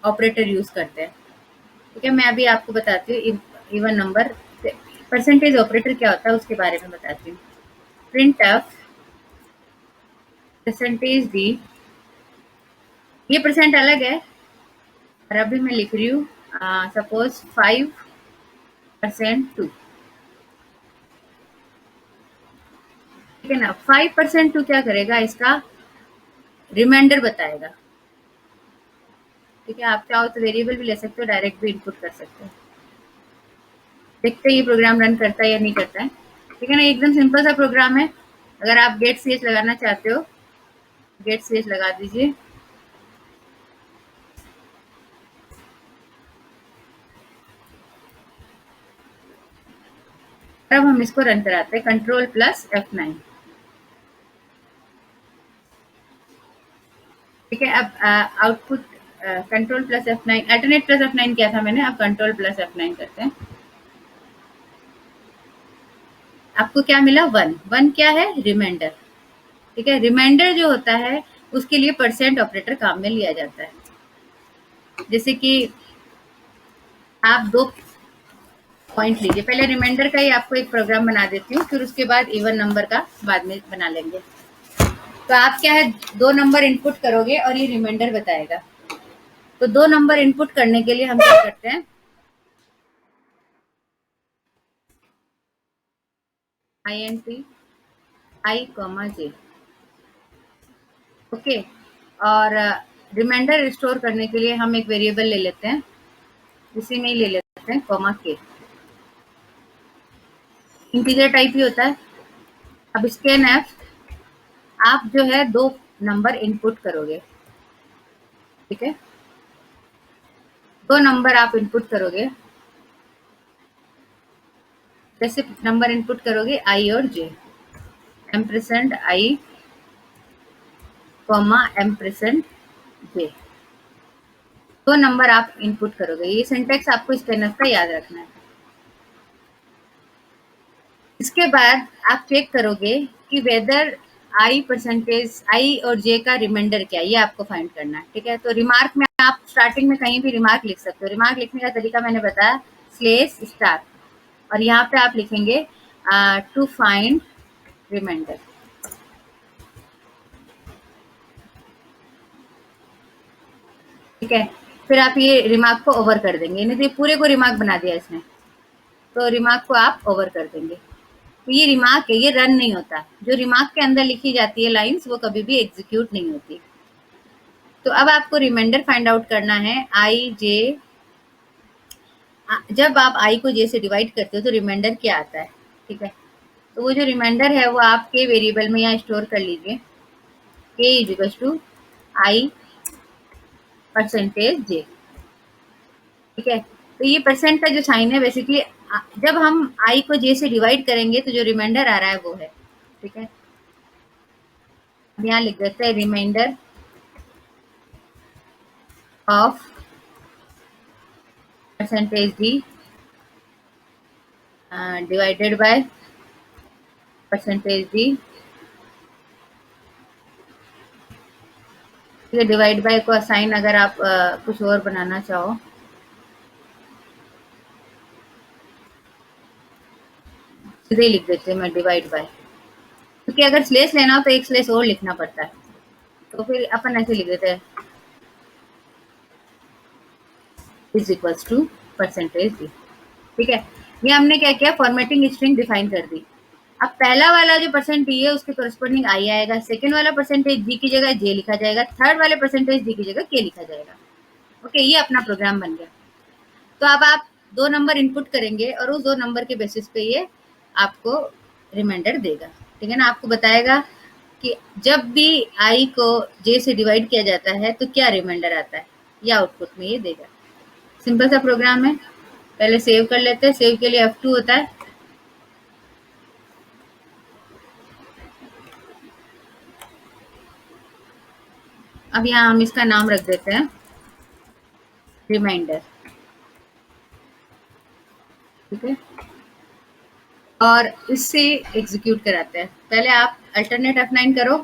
Operator use करते हैं। ठीक है, मैं अभी आपको बताती हूँ इवन नंबर परसेंटेज ऑपरेटर क्या होता है उसके बारे में बताती हूँ। प्रिंट एफ परसेंटेज डी, ये परसेंट अलग है और अभी मैं लिख रही हूँ सपोज 5% 2। ठीक है ना, 5% 2 क्या करेगा, इसका रिमाइंडर बताएगा। ठीक है, आप चाहो तो वेरिएबल भी ले सकते हो, डायरेक्ट भी इनपुट कर सकते हो। देखते हैं ये प्रोग्राम रन करता है या नहीं करता है। ठीक है ना, एकदम सिंपल सा प्रोग्राम है। अगर आप गेट सीएच लगाना चाहते हो, गेट सीएच लगा दीजिए। अब हम इसको रन कराते हैं, कंट्रोल प्लस F9। ठीक है, अब output control plus F9, alternate plus F9 किया था मैंने, अब कंट्रोल प्लस F9 करते हैं। आपको क्या मिला, 1। 1 क्या है, रिमाइंडर। ठीक है, रिमाइंडर जो होता है उसके लिए परसेंट ऑपरेटर काम में लिया जाता है। जैसे कि आप 2 पॉइंट लीजिए, पहले रिमाइंडर का ही आपको एक प्रोग्राम बना देती हूँ, फिर उसके बाद इवन नंबर का बाद में बना लेंगे। तो आप क्या है, 2 नंबर इनपुट करोगे और ये रिमाइंडर बताएगा। तो 2 नंबर इनपुट करने के लिए हम क्या करते हैं, INT I, J। ओके, और रिमाइंडर स्टोर करने के लिए हम एक वेरिएबल ले लेते हैं, इसी में ही ले लेते हैं K। इंटीजर टाइप ही होता है। अब स्कैन एफ, आप जो है 2 नंबर इनपुट करोगे। ठीक है, 2 नंबर आप इनपुट करोगे। जैसे नंबर इनपुट करोगे आई और जे, एम्परसेंड आई एम्परसेंड जे, 2 नंबर आप इनपुट करोगे। ये सिंटेक्स आपको स्कैनर का याद रखना है। इसके बाद आप चेक करोगे कि वेदर आई परसेंटेज आई और जे का रिमाइंडर क्या है, ये आपको फाइंड करना है। ठीक है, तो रिमार्क में आप स्टार्टिंग में कहीं भी रिमार्क लिख सकते हो। रिमार्क लिखने का तरीका मैंने बताया, स्लेस स्टार, और यहाँ पे आप लिखेंगे टू फाइंड रिमाइंडर। ठीक है, फिर आप ये रिमार्क को ओवर कर देंगे, नहीं तो ये पूरे को रिमार्क बना दिया इसने, तो रिमार्क को आप ओवर कर देंगे। तो ये रिमार्क है, ये रन नहीं होता। जो रिमार्क के अंदर लिखी जाती है लाइंस, वो कभी भी एग्जीक्यूट नहीं होती। तो अब आपको रिमाइंडर फाइंड आउट करना है, आई जे। जब आप आई को जे से डिवाइड करते हो तो रिमाइंडर क्या आता है। ठीक है, तो वो जो रिमाइंडर है वो आपके वेरिएबल में यहाँ स्टोर कर लीजिए, k is equal to I percentage J. ठीक है, तो ये परसेंट का जो साइन है, बेसिकली जब हम आई को जे से डिवाइड करेंगे तो जो रिमाइंडर आ रहा है वो है। ठीक है, यहाँ लिख देते हैं remainder of percentage d divided by percentage d. ये डिवाइड बाय को साइन अगर आप कुछ और बनाना चाहो, सीधे लिख देते हैं मैं डिवाइड बाय, क्योंकि अगर स्लेस लेना हो तो एक स्लेस और लिखना पड़ता है, तो फिर अपन ऐसे लिख देते हैं is equals to percentage d. ठीक है, ये हमने क्या किया, फॉर्मेटिंग स्ट्रिंग डिफाइन कर दी। अब पहला वाला जो परसेंट डी है उसके करस्पॉन्डिंग आई आएगा, सेकंड वाला परसेंटेज जी की जगह जे लिखा जाएगा, थर्ड वाले परसेंटेज डी की जगह के लिखा जाएगा। ओके, ये अपना प्रोग्राम बन गया। तो अब आप 2 नंबर इनपुट करेंगे और उस 2 नंबर के बेसिस पे ये आपको रिमाइंडर देगा। ठीक है ना, आपको बताएगा कि जब भी आई को जे से डिवाइड किया जाता है तो क्या रिमाइंडर आता है, या आउटपुट में ये देगा। सिंपल सा प्रोग्राम है। पहले सेव कर लेते हैं, सेव के लिए F2 होता है। अब यहाँ हम इसका नाम रख देते हैं रिमाइंडर। ठीक है, और इससे एग्जीक्यूट कराते हैं। पहले आप अल्टरनेट F9 करो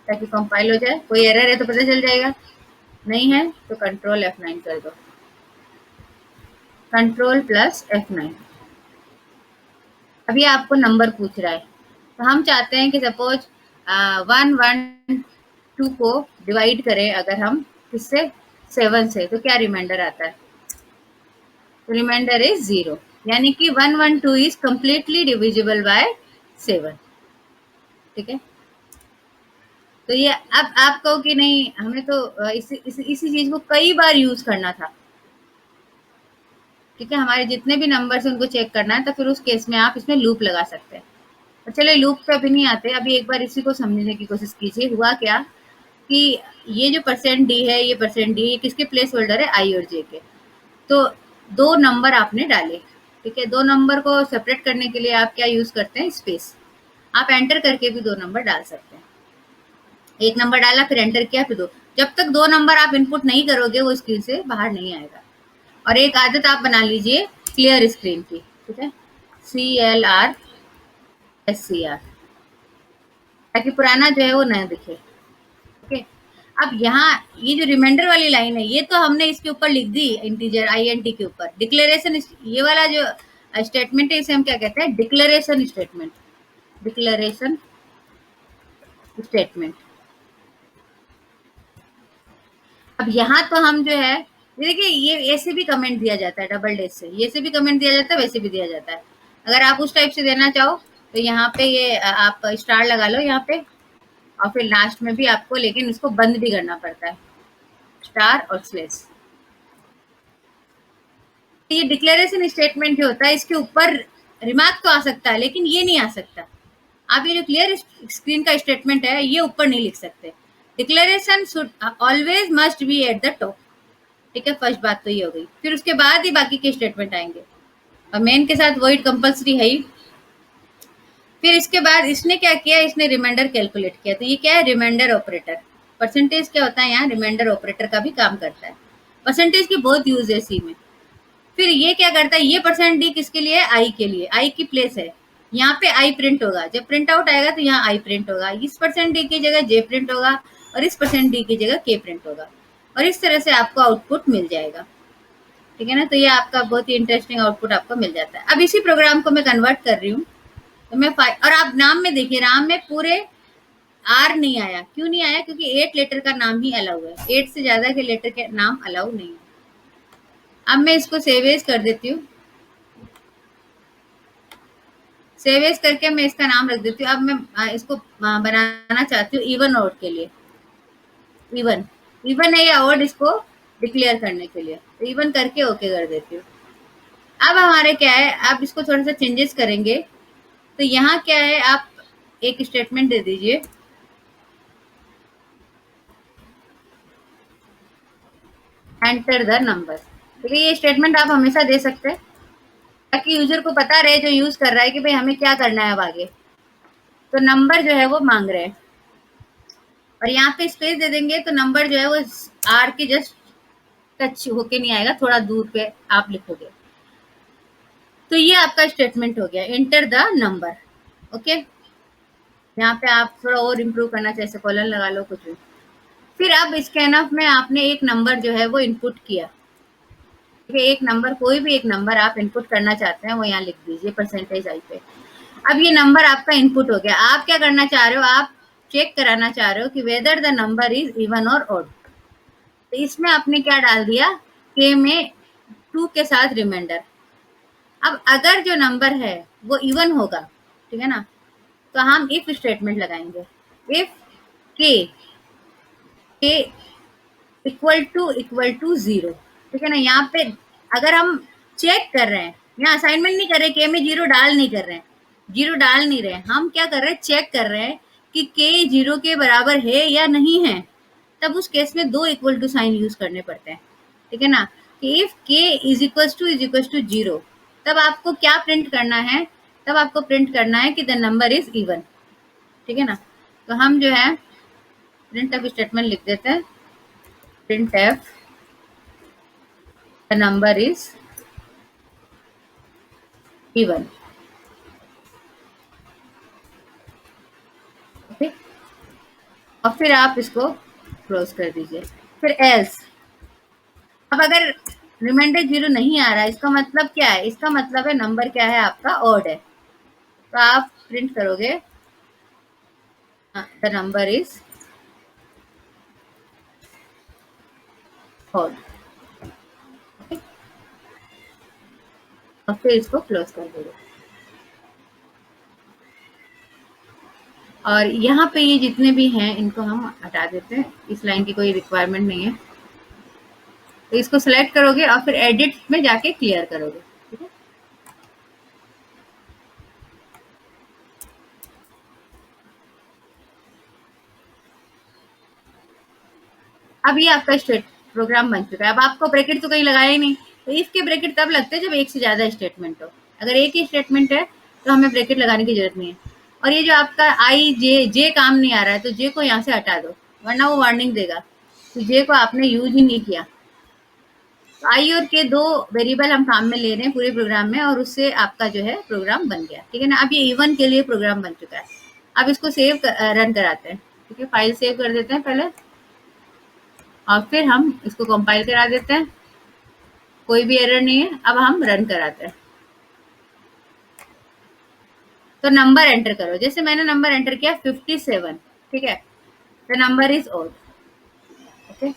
ताकि कंपाइल हो जाए, कोई एरर है तो पता चल जाएगा। नहीं है तो कंट्रोल F9 कर दो, कंट्रोल प्लस F9। अभी आपको नंबर पूछ रहा है, तो हम चाहते हैं कि सपोज 112 को डिवाइड करें अगर हम किससे, 7 से, तो क्या रिमाइंडर आता है, रिमाइंडर इज 0, यानी कि 112 इज कंप्लीटली डिविजिबल बाय 7। ठीक है, तो ये अब आप कहो कि नहीं हमें तो इसी चीज को कई बार यूज करना था। ठीक है, हमारे जितने भी नंबर है उनको चेक करना है, तो फिर उस केस में आप इसमें लूप लगा सकते हैं। तो चलिए लूप पे अभी नहीं आते, अभी एक बार इसी को समझने की कोशिश कीजिए। हुआ क्या कि ये जो परसेंट डी है, ये परसेंट डी, ये किसके प्लेस होल्डर है, आई और जे के। तो दो नंबर आपने डाले, ठीक है, दो नंबर को सेपरेट करने के लिए आप क्या यूज करते हैं, स्पेस। आप एंटर करके भी दो नंबर डाल सकते हैं। एक नंबर डाला फिर एंटर किया फिर दो, जब तक दो नंबर आप इनपुट नहीं करोगे वो स्क्रीन से बाहर नहीं आएगा। और एक आदत आप बना लीजिए क्लियर स्क्रीन की, ठीक है, CLRSCR, ताकि पुराना जो है वो नया दिखे। ओके, अब यहाँ ये जो रिमाइंडर वाली लाइन है, ये तो हमने इसके ऊपर लिख दी इंटीजर INT के ऊपर। डिक्लेरेशन, ये वाला जो स्टेटमेंट है इसे हम क्या कहते हैं, डिक्लेरेशन स्टेटमेंट, डिक्लेरेशन स्टेटमेंट। अब यहाँ तो हम जो है, देखिए ये ऐसे भी कमेंट दिया जाता है डबल डेश से, ये से भी कमेंट दिया जाता है, वैसे भी दिया जाता है। अगर आप उस टाइप से देना चाहो तो यहाँ पे ये आप स्टार लगा लो यहाँ पे, और फिर लास्ट में भी आपको लेकिन इसको बंद भी करना पड़ता है, स्टार और स्लेस। ये डिक्लेरेशन स्टेटमेंट जो होता है इसके ऊपर रिमार्क तो आ सकता है लेकिन ये नहीं आ सकता। आप ये जो क्लियर स्क्रीन का स्टेटमेंट है ये ऊपर नहीं लिख सकते। Declaration should always must be at the top. ठीक है, फर्स्ट बात तो ये हो गई, फिर उसके बाद ही बाकी के स्टेटमेंट आएंगे, और मेन के साथ वॉइड कंपलसरी है ही। फिर इसके बाद इसने क्या किया, इसने रिमाइंडर कैलकुलेट किया, तो ये क्या है, रिमाइंडर ऑपरेटर। परसेंटेज क्या होता है, यहाँ रिमाइंडर ऑपरेटर का भी काम करता है। परसेंटेज की बहुत यूज है सी में। फिर ये क्या करता है, ये परसेंट डी किसके लिए है, आई के लिए, आई की प्लेस है, यहाँ पे आई प्रिंट होगा, जब प्रिंट आउट आएगा तो यहाँ आई प्रिंट होगा, इस परसेंट डी की जगह जे प्रिंट होगा, और इस परसेंट डी की जगह के प्रिंट होगा, और इस तरह से आपको आउटपुट मिल जाएगा। ठीक है ना, तो ये आपका बहुत ही इंटरेस्टिंग आउटपुट आपको मिल जाता है। अब इसी प्रोग्राम को मैं कन्वर्ट कर रही हूँ, तो मैं और आप नाम में देखिए, नाम में पूरे आर नहीं आया, क्यों नहीं आया, क्योंकि 8 लेटर का नाम ही अलाउ है, 8 से ज्यादा के लेटर के नाम अलाउ नहीं है। अब मैं इसको सेवेज कर देती हूँ, सेवेज करके मैं इसका नाम रख देती हूँ। अब मैं इसको बनाना चाहती हूँ इवन ऑड के लिए, इवन, इवन है या ऑड, इसको डिक्लेयर करने के लिए, तो इवन करके ओके कर देती हूँ। अब हमारे क्या है, आप इसको थोड़ा सा चेंजेस करेंगे, तो यहाँ क्या है, आप एक स्टेटमेंट दे दीजिए, एंटर द नंबर। ठीक है, ये स्टेटमेंट आप हमेशा दे सकते हैं ताकि यूजर को पता रहे जो यूज कर रहा है कि भाई हमें क्या करना है अब आगे। तो नंबर जो है वो मांग रहे हैं, और यहाँ पे स्पेस दे देंगे तो नंबर जो है वो आर के जस्ट टच होके नहीं आएगा, थोड़ा दूर पे आप लिखोगे। तो ये आपका स्टेटमेंट हो गया, एंटर द नंबर। ओके, यहाँ पे आप थोड़ा और इम्प्रूव करना चाहिए, जैसे कॉलन लगा लो कुछ भी। फिर अब स्कैनऑफ में आपने एक नंबर जो है वो इनपुट किया। ठीक है, एक नंबर, कोई भी एक नंबर आप इनपुट करना चाहते हैं वो यहाँ लिख दीजिए परसेंटेज आई पे। अब ये नंबर आपका इनपुट हो गया। आप क्या करना चाह रहे हो, आप चेक कराना चाह रहे हो कि whether the number is even और ऑड। तो इसमें आपने क्या डाल दिया, के में 2 के साथ रिमाइंडर। अब अगर जो नंबर है वो इवन होगा, ठीक है ना, तो हम इफ स्टेटमेंट लगाएंगे, इफ के इक्वल टू 0। ठीक है ना, यहाँ पे अगर हम चेक कर रहे हैं, यहाँ असाइनमेंट नहीं कर रहे, के में 0 डाल नहीं कर रहे हैं, 0 डाल नहीं रहे, हम क्या कर रहे हैं, चेक कर रहे हैं कि के 0 के बराबर है या नहीं है। तब उस केस में 2 इक्वल टू साइन यूज करने पड़ते हैं। ठीक है ना, कि इफ के इज इक्वल टू 0, तब आपको क्या प्रिंट करना है, तब आपको प्रिंट करना है कि द नंबर इज इवन। ठीक है ना, तो हम जो है प्रिंट एफ स्टेटमेंट लिख देते हैं, print F the number is even. Okay, और फिर आप इसको क्लोज कर दीजिए। फिर एल्स। अब अगर रिमाइंडर 0 नहीं आ रहा, इसका मतलब क्या है? इसका मतलब है नंबर क्या है आपका? ऑड है। तो आप प्रिंट करोगे द नंबर इज ऑड, और फिर इसको क्लोज कर दोगे। और यहाँ पे ये जितने भी हैं इनको हम हटा देते हैं, इस लाइन की कोई रिक्वायरमेंट नहीं है। तो इसको सिलेक्ट करोगे और फिर एडिट में जाके क्लियर करोगे। ठीक है, अब ये आपका स्टेट प्रोग्राम बन चुका है। अब आपको ब्रैकेट तो कहीं लगाया ही नहीं, तो इफ के ब्रैकेट तब लगते हैं जब एक से ज्यादा स्टेटमेंट हो। अगर एक ही स्टेटमेंट है तो हमें ब्रैकेट लगाने की जरूरत नहीं है। और ये जो आपका आई जे जे काम नहीं आ रहा है, तो जे को यहाँ से हटा दो, वरना वो वार्निंग देगा कि जे को आपने यूज ही नहीं किया। तो आई और के दो वेरिएबल हम काम में ले रहे हैं पूरे प्रोग्राम में, और उससे आपका जो है प्रोग्राम बन गया। ठीक है ना, अब ये इवन के लिए प्रोग्राम बन चुका है। अब इसको रन कराते हैं। ठीक है, फाइल सेव कर देते हैं पहले, और फिर हम इसको कंपाइल करा देते हैं। कोई भी एरर नहीं है। अब हम रन कराते हैं। तो नंबर एंटर करो, जैसे मैंने नंबर एंटर किया 57। ठीक है, the number is odd. Okay,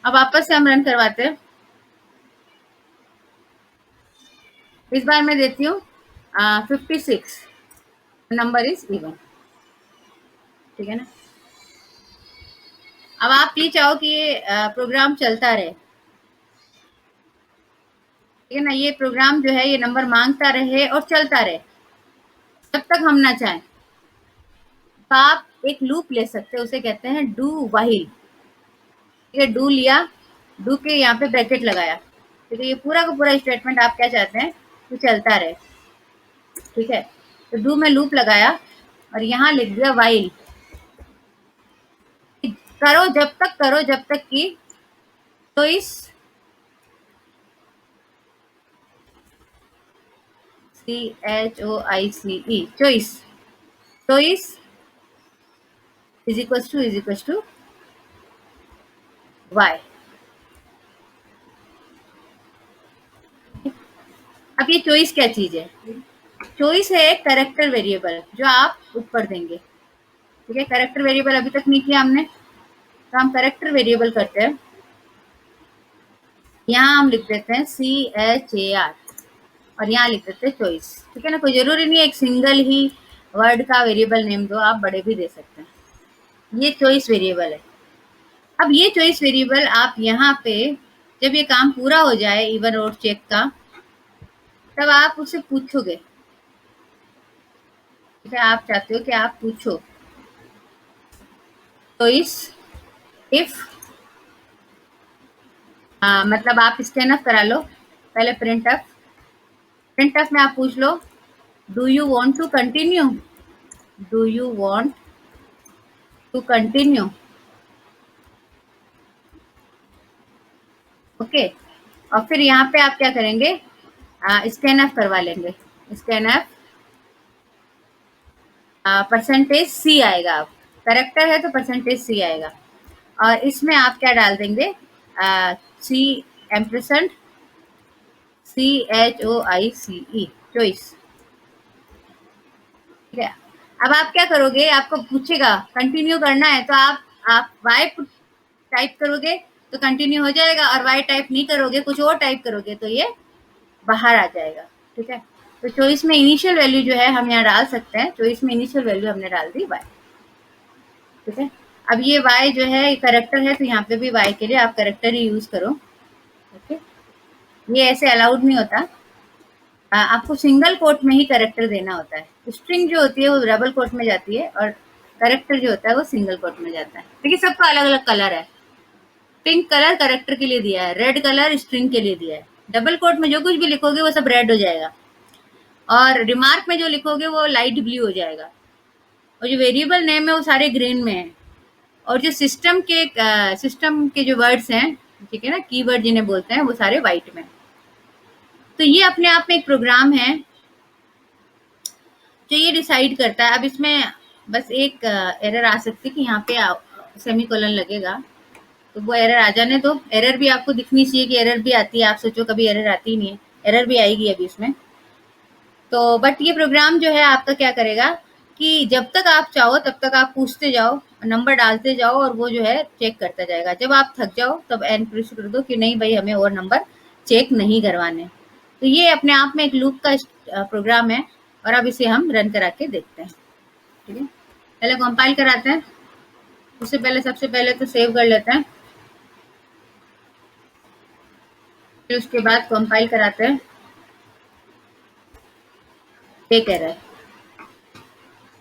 अब वापस से हम रन करवाते हैं। इस बार मैं देती हूँ 56, नंबर इज इवन। ठीक है ना, अब आप ये चाहो कि ये प्रोग्राम चलता रहे। ठीक है ना, ये प्रोग्राम जो है ये नंबर मांगता रहे और चलता रहे जब तक हम ना चाहें। तो आप एक लूप ले सकते हैं, उसे कहते हैं डू व्हाइल। ठीक है, डू लिया, डू के यहाँ पे ब्रैकेट लगाया। ठीक है, ये पूरा का पूरा स्टेटमेंट आप क्या चाहते हैं कि चलता रहे। ठीक है, तो डू में लूप लगाया और यहाँ लिख दिया व्हाइल। करो जब तक, करो जब तक कि choice CHOICE, choice, choice is equal to y. अब ये चॉइस क्या चीज है? चॉइस है एक कैरेक्टर वेरिएबल जो आप ऊपर देंगे। ठीक है, कैरेक्टर वेरिएबल अभी तक नहीं किया हमने, तो हम कैरेक्टर वेरिएबल करते हैं। यहाँ हम लिख देते हैं CHAR, और यहाँ लिख देते हैं चॉइस। ठीक है ना, कोई जरूरी नहीं है एक सिंगल ही वर्ड का वेरिएबल नेम दो, आप बड़े भी दे सकते हैं। ये चॉइस वेरिएबल है। अब ये चॉइस वेरिएबल आप यहाँ पे जब ये काम पूरा हो जाए इवन और चेक का, तब आप उससे पूछोगे। ठीक है, आप चाहते हो कि आप पूछो चॉइस इफ, मतलब आप स्कैन अप करा लो पहले, प्रिंट अप। प्रिंट अप में आप पूछ लो do you want to continue, do you want to continue. Okay, और फिर यहाँ पे आप क्या करेंगे, स्कैन अप करवा लेंगे। स्कैन अप परसेंटेज सी आएगा। आप करेक्टर है तो परसेंटेज सी आएगा, और इसमें आप क्या डाल देंगे, सी एम्परसेंट CHOICE, चॉइस। ठीक है, अब आप क्या करोगे, आपको पूछेगा कंटिन्यू करना है, तो आप वाई टाइप करोगे तो कंटिन्यू हो जाएगा, और वाई टाइप नहीं करोगे, कुछ और टाइप करोगे तो ये बाहर आ जाएगा। ठीक है, तो चॉइस में इनिशियल वैल्यू जो है हम यहाँ डाल सकते हैं। चॉइस में इनिशियल वैल्यू हमने डाल दी वाई। ठीक है, अब ये वाई जो है करेक्टर है, तो यहाँ पे भी वाई के लिए आप करेक्टर ही यूज करो। ओके, ये ऐसे अलाउड नहीं होता। आपको सिंगल कोट में ही करेक्टर देना होता है। स्ट्रिंग जो होती है वो डबल कोट में जाती है, और करेक्टर जो होता है वो सिंगल कोट में जाता है। देखिए सबका अलग अलग कलर है। पिंक कलर करेक्टर के लिए दिया है, रेड कलर स्ट्रिंग के लिए दिया है। डबल कोट में जो कुछ भी लिखोगे वो सब रेड हो जाएगा, और रिमार्क में जो लिखोगे वो लाइट ब्लू हो जाएगा, और जो वेरिएबल नेम है वो सारे ग्रीन में है। और जो सिस्टम के जो वर्ड्स हैं ठीक है ना, कीवर्ड जिन्हें बोलते हैं वो सारे व्हाइट में। तो ये अपने आप में एक प्रोग्राम है जो ये डिसाइड करता है। अब इसमें बस एक एरर आ सकती है कि यहाँ पे सेमीकोलन लगेगा, तो वो एरर आ जाने दो। एरर भी आपको दिखनी चाहिए कि एरर भी आती है, आप सोचो कभी एरर आती ही नहीं है, एरर भी आएगी अभी इसमें। तो बट ये प्रोग्राम जो है आपका क्या करेगा कि जब तक आप चाहो तब तक आप पूछते जाओ, नंबर डालते जाओ और वो जो है चेक करता जाएगा। जब आप थक जाओ तब एंड प्रेस कर दो कि नहीं भाई हमें और नंबर चेक नहीं करवाने। तो ये अपने आप में एक लूप का प्रोग्राम है और अब इसे हम रन करा के देखते हैं। ठीक है, पहले कंपाइल कराते हैं। उससे पहले सबसे पहले तो सेव कर लेते हैं, फिर उसके बाद कंपाइल कराते हैं। एक एरर,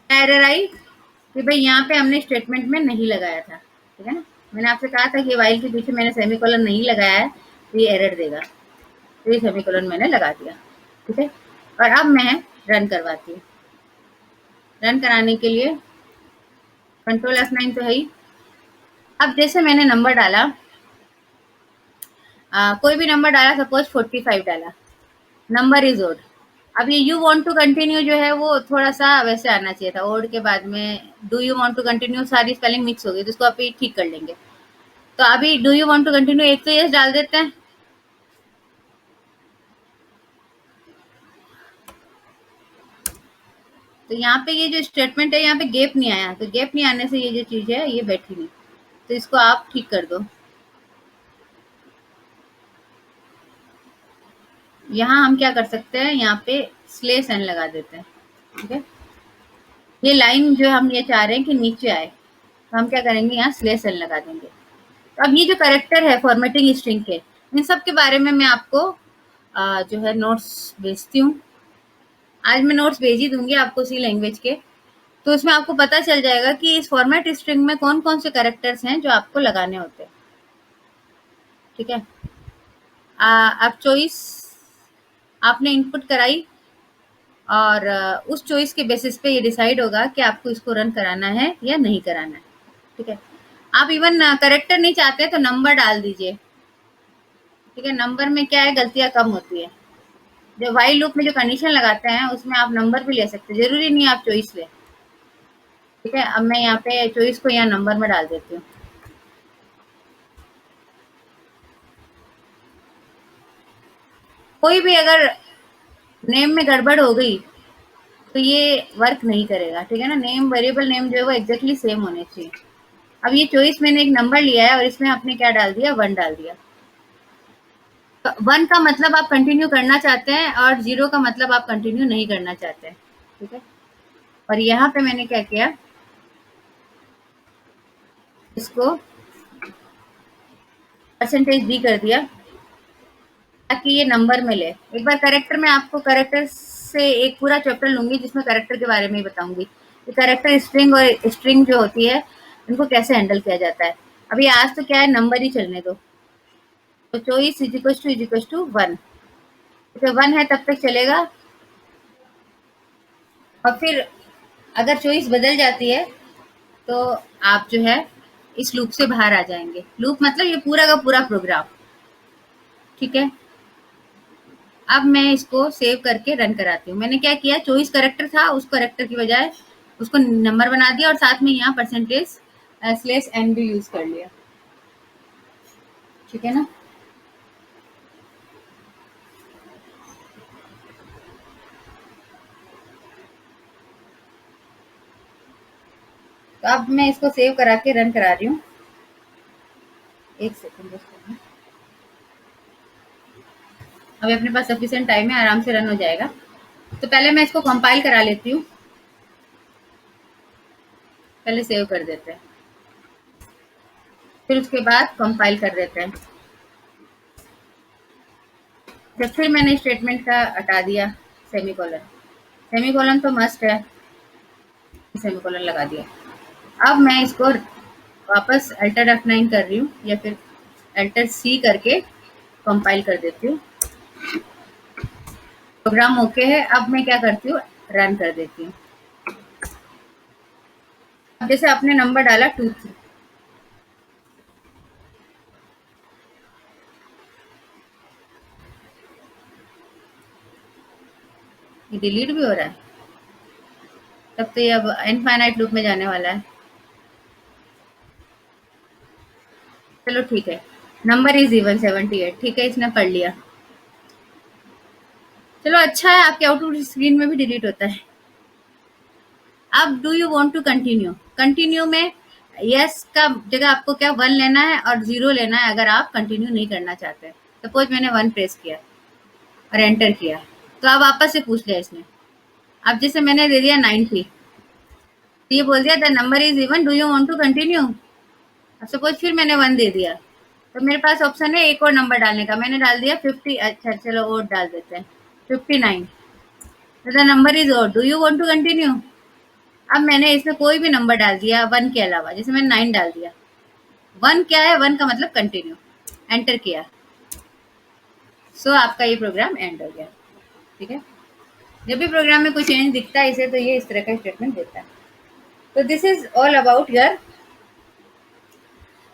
एरर आई कि भाई यहाँ पे हमने स्टेटमेंट में नहीं लगाया था। ठीक है ना, मैंने आपसे कहा था कि वाइल के पीछे मैंने सेमीकोलन नहीं लगाया है तो ये एरर देगा, तो ये सेमीकोलन मैंने लगा दिया। ठीक है, और अब मैं रन करवाती हूँ। रन कराने के लिए कंट्रोल F9 तो है ही। अब जैसे मैंने नंबर डाला, कोई भी नंबर डाला, सपोज 45 डाला, नंबर इज ओड। अब ये यू वांट टू कंटिन्यू जो है वो थोड़ा सा वैसे आना चाहिए था, ओड के बाद में do you want to continue, सारी स्पेलिंग मिक्स हो गई, तो इसको अभी ठीक कर लेंगे। तो अभी do you want to continue एक तो यस डाल देते हैं। तो यहाँ पे ये जो स्टेटमेंट है यहाँ पे गैप नहीं आया, तो गैप नहीं आने से ये जो चीज है ये बैठी नहीं, तो इसको आप ठीक कर दो। यहाँ हम क्या कर सकते हैं, यहाँ पे स्लेस एन लगा देते हैं। ठीक है, ये लाइन जो हम ये चाह रहे हैं कि नीचे आए, तो हम क्या करेंगे, यहाँ स्लेस एन लगा देंगे। तो अब ये जो करेक्टर है फॉर्मेटिंग स्ट्रिंग के, इन सब के बारे में मैं आपको जो है नोट्स भेजती हूँ। आज मैं नोट्स भेज ही दूंगी आपको सी लैंग्वेज के, तो उसमें आपको पता चल जाएगा कि इस फॉर्मेट स्ट्रिंग में कौन कौन से करेक्टर्स हैं जो आपको लगाने होते हैं। ठीक है, अब चॉइस आपने इनपुट कराई और उस चॉइस के बेसिस पे ये डिसाइड होगा कि आपको इसको रन कराना है या नहीं कराना है। ठीक है, आप इवन करेक्टर नहीं चाहते तो नंबर डाल दीजिए। ठीक है, नंबर में क्या है, गलतियां कम होती है। जो व्हाइल लूप में जो कंडीशन लगाते हैं उसमें आप नंबर भी ले सकते हैं, जरूरी नहीं आप चॉइस ले। ठीक है, अब मैं यहाँ पे चॉइस को यहाँ नंबर में डाल देती हूँ। कोई भी अगर नेम में गड़बड़ हो गई तो ये वर्क नहीं करेगा। ठीक है ना, नेम वेरिएबल नेम जो है वो एग्जैक्टली सेम होने चाहिए। अब ये चॉइस मैंने एक नंबर लिया है और इसमें आपने क्या डाल दिया, 1 डाल दिया। तो 1 का मतलब आप कंटिन्यू करना चाहते हैं और 0 का मतलब आप कंटिन्यू नहीं करना चाहते हैं। ठीक है, और यहाँ पे मैंने क्या किया, इसको परसेंटेज भी कर दिया ताकि ये नंबर में ले। एक बार करेक्टर में आपको करेक्टर से एक पूरा चैप्टर लूंगी जिसमें करेक्टर के बारे में ही बताऊंगी कि करेक्टर स्ट्रिंग और स्ट्रिंग जो होती है उनको कैसे हैंडल किया जाता है। अभी आज तो क्या है, नंबर ही चलने दो। तो चॉइस इज इक्वल टू 1, तो 1 है तब तक चलेगा। और फिर अगर चॉइस बदल जाती है तो आप जो है इस लूप से बाहर आ जाएंगे। लूप मतलब ये पूरा का पूरा प्रोग्राम। ठीक है, अब मैं इसको सेव करके रन कराती हूँ। मैंने क्या किया, चॉइस करेक्टर था, उस करेक्टर की बजाय उसको नंबर बना दिया और साथ में यहाँ परसेंटेज स्लेस एन भी यूज कर लिया। ठीक है ना, तो अब मैं इसको सेव करा के रन करा रही हूँ। एक सेकंड बस, अभी अपने पास सफिशिएंट टाइम है, आराम से रन हो जाएगा। तो पहले मैं इसको कंपाइल करा लेती हूँ, पहले सेव कर देते हैं, फिर उसके बाद कंपाइल कर देते हैं। तो फिर मैंने स्टेटमेंट का हटा दिया सेमीकोलन, सेमीकोलन तो मस्ट है, सेमीकोलन लगा दिया। अब मैं इसको वापस अल्टर F9 कर रही हूँ या फिर अल्टर C करके कंपाइल कर देती हूँ। प्रोग्राम ओके है, अब मैं क्या करती हूँ, रन कर देती हूँ। अब जैसे आपने नंबर डाला 2 3, ये डिलीट भी हो रहा है, तब तो ये अब इनफाइनाइट लूप में जाने वाला है। चलो ठीक है, नंबर इज इवन 78, ठीक है, इसने पढ़ लिया। चलो अच्छा है, आपके आउटपुट स्क्रीन में भी डिलीट होता है। अब do you want to continue, continue में यस का जगह आपको क्या 1 लेना है और 0 लेना है अगर आप कंटिन्यू नहीं करना चाहते। सपोज मैंने 1 प्रेस किया और एंटर किया, तो अब वापस से पूछ लिया इसने। अब जैसे मैंने दे दिया 90, तो ये बोल दिया the number is even, do you want to continue. अब सपोज फिर मैंने 1 दे दिया, तो मेरे पास ऑप्शन है एक और नंबर डालने का, मैंने डाल दिया 50। अच्छा चलो और डाल देते हैं 59, तो the number is odd, do you want to continue. अब मैंने इसमें कोई भी नंबर डाल दिया 1 के अलावा, जैसे मैंने 9 डाल दिया। 1 क्या है, 1 का मतलब कंटिन्यू, एंटर किया, सो आपका ये प्रोग्राम एंड हो गया। ठीक है, जब भी प्रोग्राम में कोई चेंज दिखता है इसे, तो ये इस तरह का स्टेटमेंट देता है। तो this is all about your.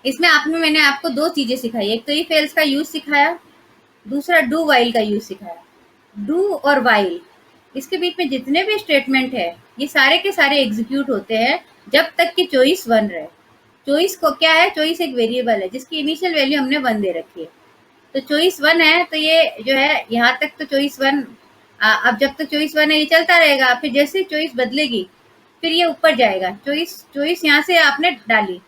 इसमें आपने मैंने आपको 2 चीजें सिखाई, एक तो इफ एल्स का यूज सिखाया, दूसरा डू वाइल का यूज सिखाया। डू और वाइल, इसके बीच में जितने भी स्टेटमेंट है ये सारे के सारे एग्जीक्यूट होते हैं जब तक कि चॉइस 1 रहे। चॉइस को क्या है, चॉइस एक वेरिएबल है जिसकी इनिशियल वैल्यू हमने 1 दे रखी है। तो चॉइस 1 है, तो ये जो है यहाँ तक तो चॉइस 1, अब जब तक चॉइस 1 है ये चलता रहेगा, फिर जैसे चॉइस बदलेगी फिर ये ऊपर जाएगा। चॉइस चॉइस यहाँ से आपने डाली,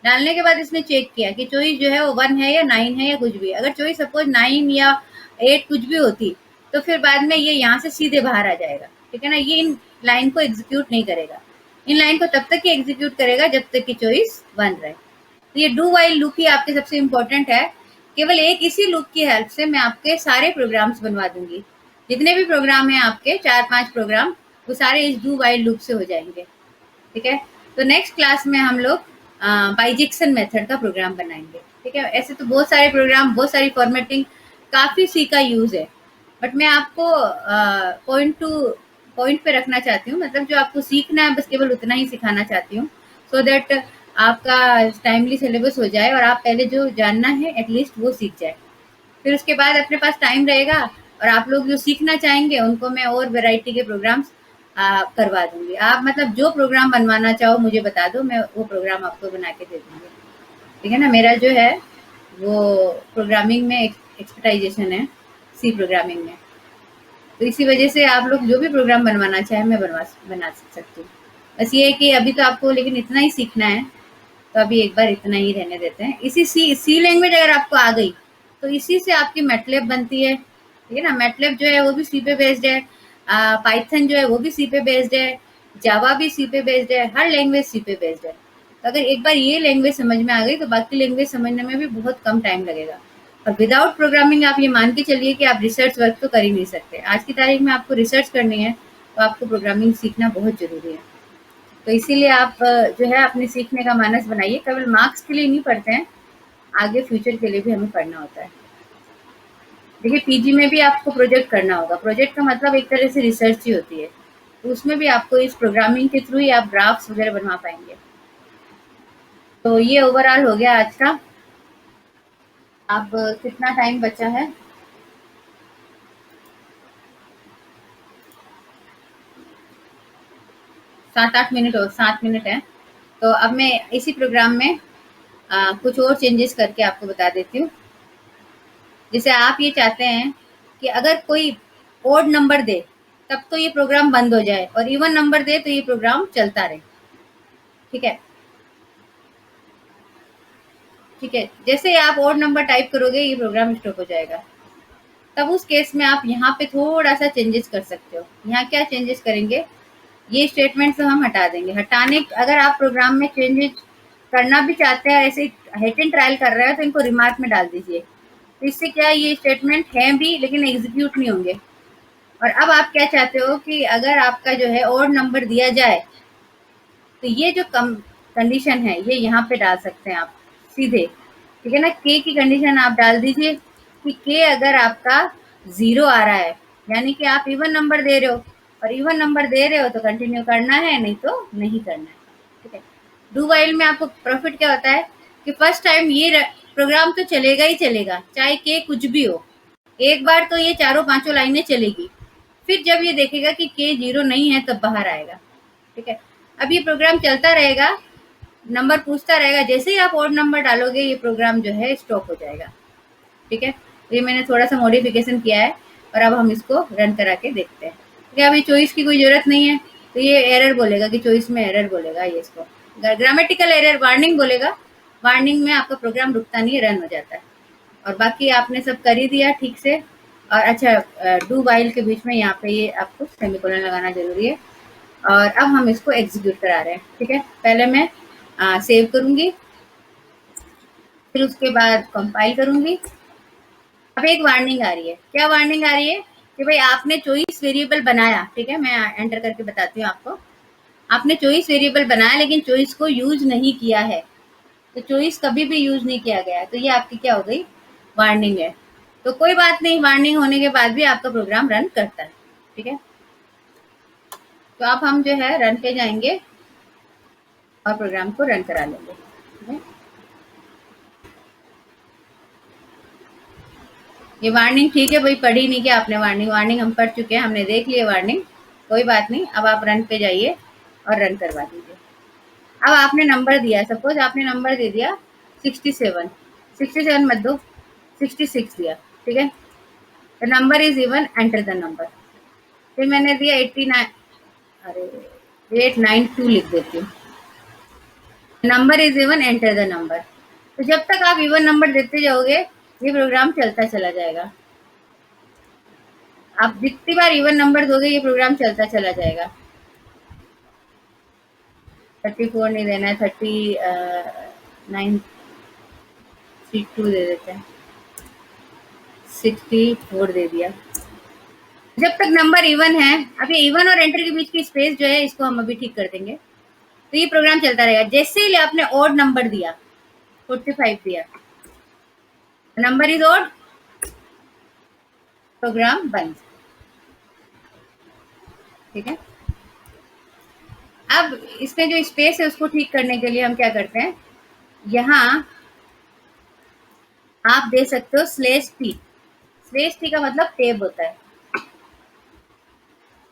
डालने के बाद इसने चेक किया कि चॉइस जो है वो 1 है या 9 है या कुछ भी। अगर चॉइस सपोज 9 या 8 कुछ भी होती, तो फिर बाद में ये यहाँ से सीधे बाहर आ जाएगा। ठीक है ना, ये इन लाइन को एग्जीक्यूट नहीं करेगा। इन लाइन को तब तक ही एग्जीक्यूट करेगा जब तक कि चॉइस 1 रहे। तो ये डू वाइल लूप ही आपके सबसे इम्पोर्टेंट है। केवल एक इसी लूप की हेल्प से मैं आपके सारे प्रोग्राम्स बनवा दूंगी। जितने भी प्रोग्राम हैं आपके 4-5 प्रोग्राम, वो सारे इस डू वाइल लूप से हो जाएंगे। ठीक है, तो नेक्स्ट क्लास में हम लोग बाइजेक्शन मेथड का प्रोग्राम बनाएंगे। ठीक है, ऐसे तो बहुत सारे प्रोग्राम, बहुत सारी फॉर्मेटिंग, काफ़ी सी का यूज़ है, बट मैं आपको पॉइंट टू पॉइंट पे रखना चाहती हूँ। मतलब जो आपको सीखना है बस केवल उतना ही सिखाना चाहती हूँ, सो दैट आपका टाइमली सिलेबस हो जाए और आप पहले जो जानना है एटलीस्ट वो सीख जाए। फिर उसके बाद अपने पास टाइम रहेगा और आप लोग जो सीखना चाहेंगे उनको मैं और वैरायटी के प्रोग्राम्स करवा दूंगी। आप मतलब जो प्रोग्राम बनवाना चाहो मुझे बता दो, मैं वो प्रोग्राम आपको बना के दे दूंगी। ठीक है ना, मेरा जो है वो प्रोग्रामिंग में एक्सपर्टाइजेशन है, सी प्रोग्रामिंग में। तो इसी वजह से आप लोग जो भी प्रोग्राम बनवाना चाहें मैं बना सकती हूँ। बस ये है कि अभी तो आपको लेकिन इतना ही सीखना है, तो अभी एक बार इतना ही रहने देते हैं। इसी सी लैंग्वेज अगर आपको आ गई तो इसी से आपकी मैटलैब बनती है। ठीक है ना, मैटलैब जो है वो भी सी पे बेस्ड है, पाइथन जो है वो भी सी पे बेस्ड है, जावा भी सी पे बेस्ड है, हर लैंग्वेज सी पे बेस्ड है। तो अगर एक बार ये लैंग्वेज समझ में आ गई तो बाकी लैंग्वेज समझने में भी बहुत कम टाइम लगेगा। और विदाउट प्रोग्रामिंग आप ये मान के चलिए कि आप रिसर्च वर्क तो कर ही नहीं सकते। आज की तारीख में आपको रिसर्च करनी है तो आपको प्रोग्रामिंग सीखना बहुत ज़रूरी है। तो इसीलिए आप जो है अपने सीखने का मानस बनाइए। केवल मार्क्स के लिए नहीं पढ़ते हैं, आगे फ्यूचर के लिए भी हमें पढ़ना होता है। देखिए पीजी में भी आपको प्रोजेक्ट करना होगा। प्रोजेक्ट का मतलब एक तरह से रिसर्च ही होती है, तो उसमें भी आपको इस प्रोग्रामिंग के थ्रू ही आप ग्राफ्स वगैरह बनवा पाएंगे। तो ये ओवरऑल हो गया आज का। अब कितना टाइम बचा है? 7-8 मिनट और 7 मिनट है। तो अब मैं इसी प्रोग्राम में कुछ और चेंजेस करके आपको बता देती हूँ। जैसे आप ये चाहते हैं कि अगर कोई ओड नंबर दे तब तो ये प्रोग्राम बंद हो जाए और इवन नंबर दे तो ये प्रोग्राम चलता रहे। ठीक है, ठीक है, जैसे ही आप ओड नंबर टाइप करोगे ये प्रोग्राम स्टॉप हो जाएगा। तब उस केस में आप यहाँ पे थोड़ा सा चेंजेस कर सकते हो। यहाँ क्या चेंजेस करेंगे, ये स्टेटमेंट तो हम हटा देंगे। हटाने अगर आप प्रोग्राम में चेंजेस करना भी चाहते हैं, ऐसे हिट एंड ट्रायल कर रहे हो तो इनको रिमार्क में डाल दीजिए। तो इससे क्या है, ये स्टेटमेंट है भी लेकिन एग्जीक्यूट नहीं होंगे। और अब आप क्या चाहते हो कि अगर आपका जो है और नंबर दिया जाए तो ये जो कम कंडीशन है ये यहाँ पे डाल सकते हैं आप सीधे। ठीक है ना, के की कंडीशन आप डाल दीजिए कि के अगर आपका 0 आ रहा है यानी कि आप इवन नंबर दे रहे हो, और इवन नंबर दे रहे हो तो कंटिन्यू करना है, नहीं तो नहीं करना है। ठीक है, डू वाइल में आपको प्रॉफिट क्या होता है कि फर्स्ट टाइम ये प्रोग्राम तो चलेगा ही चलेगा, चाहे के कुछ भी हो। एक बार तो ये चारों पांचों लाइनें चलेगी, फिर जब ये देखेगा कि के 0 नहीं है तब बाहर आएगा। ठीक है, अब ये प्रोग्राम चलता रहेगा, नंबर पूछता रहेगा, जैसे ही आप ऑड नंबर डालोगे ये प्रोग्राम जो है स्टॉप हो जाएगा। ठीक है, ये मैंने थोड़ा सा मॉडिफिकेशन किया है और अब हम इसको रन करा के देखते हैं। ठीक है, अभी चॉइस की कोई ज़रूरत नहीं है, तो ये एरर बोलेगा कि चॉइस में एरर बोलेगा, ये इसको ग्रामेटिकल एरर वार्निंग बोलेगा। वार्निंग में आपका प्रोग्राम रुकता नहीं है, रन हो जाता है। और बाकी आपने सब कर ही दिया ठीक से। और अच्छा, डू वाइल के बीच में यहाँ पे ये आपको सेमीकोलन लगाना ज़रूरी है। और अब हम इसको एग्जीक्यूट करा रहे हैं। ठीक है, पहले मैं सेव करूँगी, फिर उसके बाद कंपाइल करूँगी। अब एक वार्निंग आ रही है। क्या वार्निंग आ रही है? कि भाई आपने चॉइस वेरिएबल बनाया। ठीक है, मैं एंटर करके बताती हूँ आपको। आपने चॉइस वेरिएबल बनाया लेकिन चॉइस को यूज नहीं किया है, तो चॉइस कभी भी यूज नहीं किया गया है, तो ये आपकी क्या हो गई? वार्निंग है। तो कोई बात नहीं, वार्निंग होने के बाद भी आपका प्रोग्राम रन करता है। ठीक है, तो अब हम जो है रन पे जाएंगे और प्रोग्राम को रन करा लेंगे। ठीक है, ये वार्निंग ठीक है भाई, पढ़ी नहीं क्या आपने? वार्निंग वार्निंग हम पढ़ चुके हैं, हमने देख लिया वार्निंग। कोई बात नहीं, अब आप रन पे जाइए और रन करवा दीजिए। अब आपने नंबर दिया, सपोज आपने नंबर दे दिया 67। 67 मत दो, 66 दिया। ठीक है, the number is even, enter the number. फिर मैंने दिया 89, अरे 892 लिख देती हूँ। Number is even, enter the number. तो जब तक आप इवन नंबर देते जाओगे ये प्रोग्राम चलता चला जाएगा। आप जितनी बार इवन नंबर दोगे ये प्रोग्राम चलता चला जाएगा। 34 नहीं देना है, 32 दे देते हैं, 64 दे दिया। जब तक नंबर इवन है, अब ये इवन और एंटर के बीच की स्पेस जो है इसको हम अभी ठीक कर देंगे, तो ये प्रोग्राम चलता रहेगा। जैसे ही आपने ऑड नंबर दिया, 45 दिया, नंबर इज ऑड, प्रोग्राम बंद। ठीक है, अब इसमें जो स्पेस है उसको ठीक करने के लिए हम क्या करते हैं, यहाँ आप दे सकते हो स्लेश टी। स्लेश टी का मतलब टेब होता है।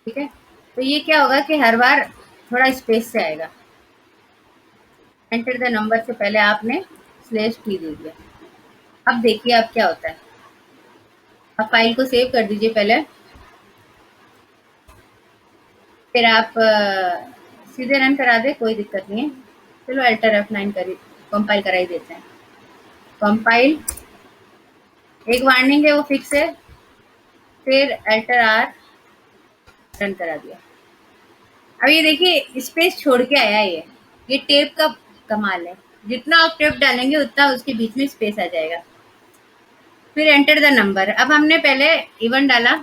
ठीक है, तो ये क्या होगा कि हर बार थोड़ा स्पेस से आएगा। एंटर द नंबर से पहले आपने स्लेश टी दे दिया। अब देखिए अब क्या होता है। अब फाइल को सेव कर दीजिए पहले, फिर आप सीधे रन करा दे, कोई दिक्कत नहीं है। चलो अल्टर F9 करी, कंपाइल करा ही देते हैं। कंपाइल, एक वार्निंग है वो फिक्स है, फिर अल्टर आर, रन करा दिया। अब ये देखिए स्पेस छोड़ के आया ये टेप का कमाल है। जितना आप टेप डालेंगे उतना उसके बीच में स्पेस आ जाएगा। फिर एंटर द नंबर। अब हमने पहले इवन डाला,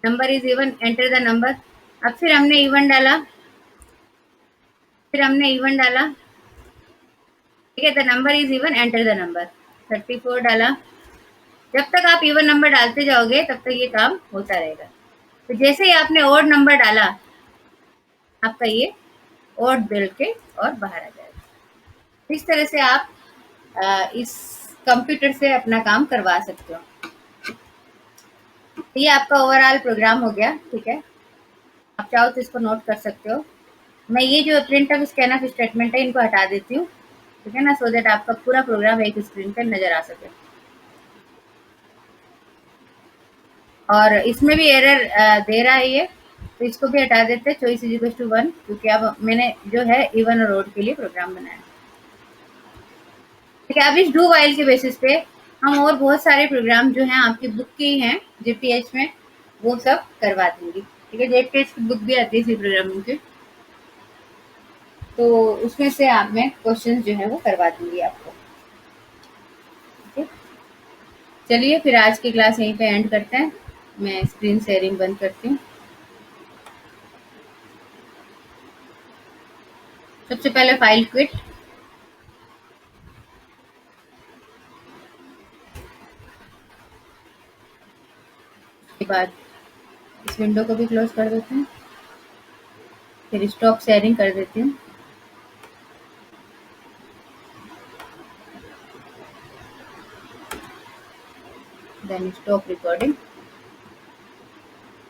number is even, enter the number. अब फिर हमने इवन डाला, फिर हमने इवन डाला। ठीक है, the number is even, enter the number. 34 डाला। जब तक आप इवन नंबर डालते जाओगे तब तक ये काम होता रहेगा। तो जैसे ही आपने ऑड नंबर डाला, आपका ये ऑड बिल के और बाहर आ जाएगा। इस तरह से आप इस कंप्यूटर से अपना काम करवा सकते हो। तो ये आपका ओवरऑल प्रोग्राम हो गया। ठीक है, आप चाहो तो इसको नोट कर सकते हो। मैं ये जो print of scan of statement है इनको हटा देती हूँ। ठीक है ना, सो दैट आपका पूरा प्रोग्राम एक स्क्रीन पर नजर आ सके। और इसमें भी एरर दे रहा है ये, तो इसको भी हटा देते हैं, चॉइस इज इक्वल टू 1, क्योंकि अब मैंने जो है इवन और ऑड के लिए प्रोग्राम बनाया। ठीक है, अब इस डू वाइल के बेसिस पे हम और बहुत सारे प्रोग्राम जो हैं आपकी बुक के ही हैं जेपीएच में, वो सब करवा दूंगी। ठीक है, जेपीएच की बुक भी आती है इसी प्रोग्रामिंग की, तो उसमें से आप मैं क्वेश्चन जो है वो करवा दूंगी आपको। ठीक है, चलिए फिर आज की क्लास यहीं पे एंड करते हैं। मैं स्क्रीन शेयरिंग बंद करती हूँ। सबसे पहले फाइल क्विट, के बाद इस विंडो को भी क्लोज कर देते हैं, फिर स्टॉप शेयरिंग कर देती हूँ। Then stop recording.